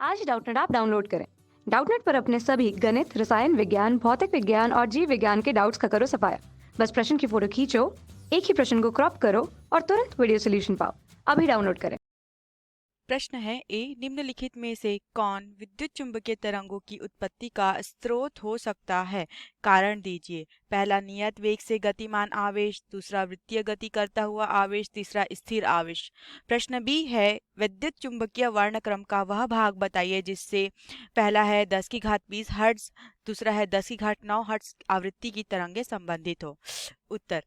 आज ही Doubtnut app download करें। Doubtnut पर अपने सभी गणित, रसायन विज्ञान, भौतिक विज्ञान और जीव विज्ञान के डाउट्स का करो सफाया। बस प्रश्न की फोटो खींचो, एक ही प्रश्न को क्रॉप करो और तुरंत वीडियो सोल्यूशन पाओ। अभी डाउनलोड करें। प्रश्न है ए, निम्नलिखित में से कौन विद्युत चुंबकीय तरंगों की उत्पत्ति का स्रोत हो सकता है? कारण दीजिए। पहला नियत वेग से गतिमान आवेश, दूसरा वृत्तीय गति करता हुआ आवेश, तीसरा स्थिर आवेश। प्रश्न बी है, विद्युत चुंबकीय वर्णक्रम का वह भाग बताइए जिससे पहला है 10 की घात 20 हर्ट्ज, दूसरा है 10 की घात 9 हर्ट्ज आवृत्ति की तरंगें संबंधित हो। उत्तर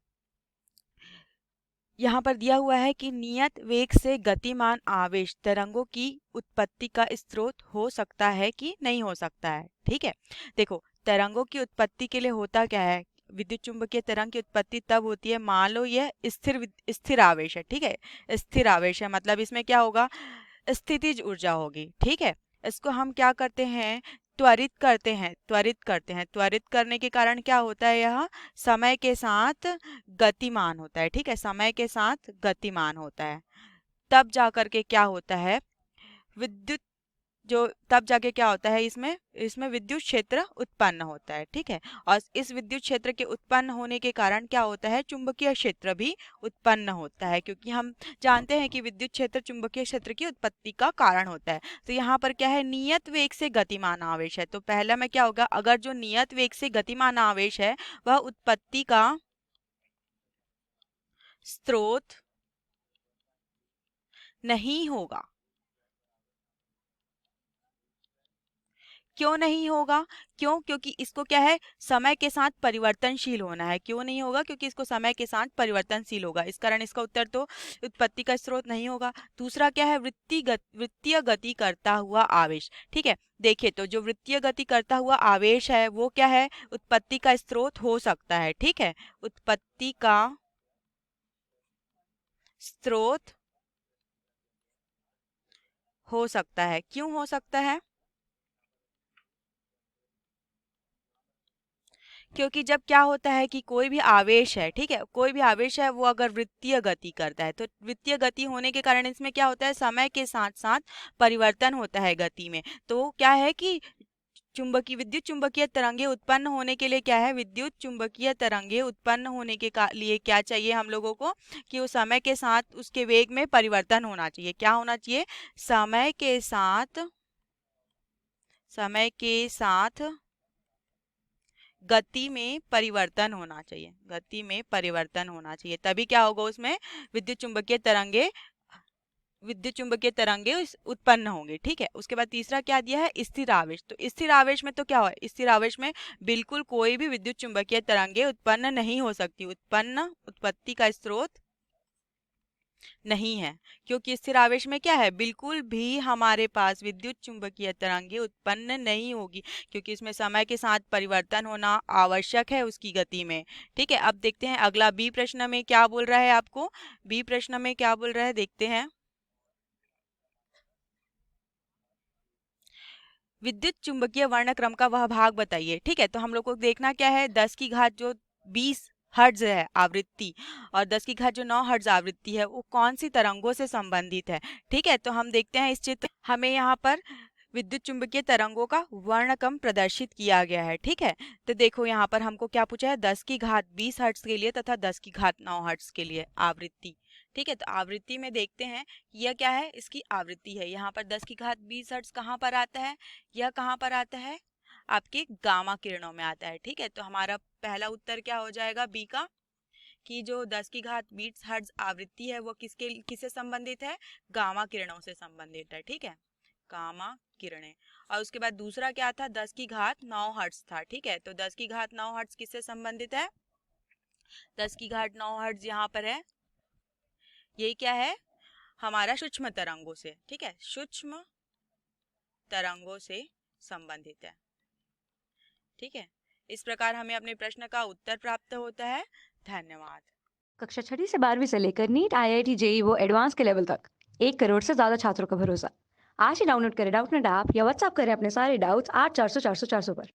यहाँ पर दिया हुआ है कि नियत वेग से गतिमान आवेश तरंगों की उत्पत्ति का स्रोत हो सकता है कि नहीं हो सकता है। ठीक है, देखो तरंगों की उत्पत्ति के लिए होता क्या है, विद्युत चुंबकीय तरंग की उत्पत्ति तब होती है, मान लो यह स्थिर आवेश है। ठीक है, स्थिर आवेश है मतलब इसमें क्या होगा, स्थितिज ऊर्जा होगी। ठीक है, इसको हम क्या करते हैं, त्वरित करने के कारण क्या होता है, यह समय के साथ गतिमान होता है। ठीक है, समय के साथ गतिमान होता है, तब जाकर के क्या होता है, विद्युत जो तब जाके क्या होता है, इसमें इसमें विद्युत क्षेत्र उत्पन्न होता है। ठीक है, और इस विद्युत क्षेत्र के उत्पन्न होने के कारण क्या होता है, चुंबकीय क्षेत्र भी उत्पन्न होता है, क्योंकि हम जानते हैं कि विद्युत क्षेत्र चुंबकीय क्षेत्र की उत्पत्ति का कारण होता है। तो यहाँ पर क्या है, नियत वेग से गतिमान आवेश है, तो पहला में क्या होगा, अगर जो नियत वेग से गतिमान आवेश है वह उत्पत्ति का स्रोत नहीं होगा। क्यों नहीं होगा, क्योंकि इसको क्या है, समय के साथ परिवर्तनशील होना है। क्यों नहीं होगा, क्योंकि इसको समय के साथ परिवर्तनशील होगा, इस कारण इसका उत्तर तो उत्पत्ति का स्रोत नहीं होगा। दूसरा क्या है, वृत्तीय गति करता हुआ आवेश। ठीक है, देखिए तो जो वृत्तीय गति करता हुआ आवेश है वो क्या है, उत्पत्ति का स्रोत हो सकता है। ठीक है, उत्पत्ति का स्रोत हो सकता है। क्यों हो सकता है, क्योंकि जब क्या होता है कि कोई भी आवेश है, ठीक है, कोई भी आवेश है वो अगर वृत्तीय गति करता है, तो वृत्तीय गति होने के कारण इसमें क्या होता है, समय के साथ साथ परिवर्तन होता है गति में। तो क्या है कि विद्युत चुंबकीय तरंगे उत्पन्न होने के लिए क्या है, विद्युत चुंबकीय तरंगे उत्पन्न होने के लिए क्या चाहिए हम लोगों को, कि उस समय के साथ उसके वेग में परिवर्तन होना चाहिए। क्या होना चाहिए, समय के साथ गति में परिवर्तन होना चाहिए, गति में परिवर्तन होना चाहिए, तभी क्या होगा, उसमें विद्युत चुंबकीय तरंगे उत्पन्न होंगे। ठीक है, उसके बाद तीसरा क्या दिया है, स्थिर आवेश। तो स्थिर आवेश में तो क्या हो, स्थिर आवेश में बिल्कुल कोई भी विद्युत चुंबकीय तरंगे उत्पन्न नहीं हो सकती, उत्पत्ति का स्रोत नहीं है, क्योंकि स्थिर आवेश में क्या है, बिल्कुल भी हमारे पास विद्युत चुंबकीय तरंगे उत्पन्न नहीं होगी, क्योंकि इसमें समय के साथ परिवर्तन होना आवश्यक है उसकी गति में। ठीक है, अब देखते हैं अगला बी प्रश्न में क्या बोल रहा है आपको, बी प्रश्न में क्या बोल रहा है देखते हैं। विद्युत चुंबकीय वर्णक्रम का वह भाग बताइए। ठीक है, तो हम लोग को देखना क्या है, 10 की घात जो 20 हर्ट्ज है आवृत्ति और 10 की घात जो 9 हर्ट्ज आवृत्ति है वो कौन सी तरंगों से संबंधित है। ठीक है, तो हम देखते हैं इस चित्र, हमें यहाँ पर विद्युत चुंबकीय तरंगों का वर्णक्रम प्रदर्शित किया गया है। ठीक है, तो देखो यहाँ पर हमको क्या पूछा है, 10 की घात 20 हर्ट्ज के लिए तथा 10 की घात 9 हर्ट्ज के लिए आवृत्ति। ठीक है, तो आवृत्ति में देखते हैं कि यह क्या है, इसकी आवृत्ति है। यहाँ पर 10 की घात 20 हर्ट्ज कहाँ पर आता है, यह कहाँ पर आता है, आपके गामा किरणों में आता है। ठीक है, तो हमारा पहला उत्तर क्या हो जाएगा बी का, कि जो 10 की घात 20 हर्ट्ज आवृत्ति है वो किससे संबंधित है, गामा किरणों से संबंधित है। ठीक है, गामा किरणें। और उसके बाद दूसरा क्या था, 10 की घात 9 हर्ट्ज था। ठीक है, तो 10 की घात 9 हर्ट्ज किससे संबंधित है, 10 की घात 9 हर्ट्ज यहाँ पर है, ये क्या है, हमारा सूक्ष्म तरंगों से। ठीक है, सूक्ष्म तरंगों से संबंधित है। ठीक है, इस प्रकार हमें अपने प्रश्न का उत्तर प्राप्त होता है। धन्यवाद। कक्षा 6 से 12वीं से लेकर नीट, IIT, JEE वो एडवांस के लेवल तक 1 करोड़ से ज्यादा छात्रों का भरोसा। आज ही डाउनलोड करें डाउटनेट ऐप या व्हाट्सएप करें अपने सारे डाउट्स 8400 400 400 पर।